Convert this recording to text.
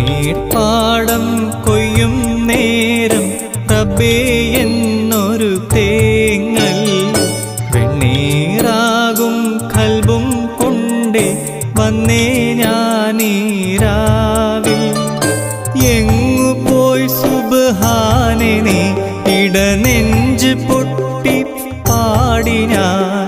നീർപ്പാടം കൊയ്യും നേരം റബ്ബേ എന്നൊരു തേങ്ങൽ വെണ്ണീറാകും കൽബും കൊണ്ടേ വന്നേ ഞാനീരാവിൽ എങ്ങു പോയി സുബ്ഹാനേ നീ ഇടനെഞ്ച് പൊട്ടി പാടി ഞാൻ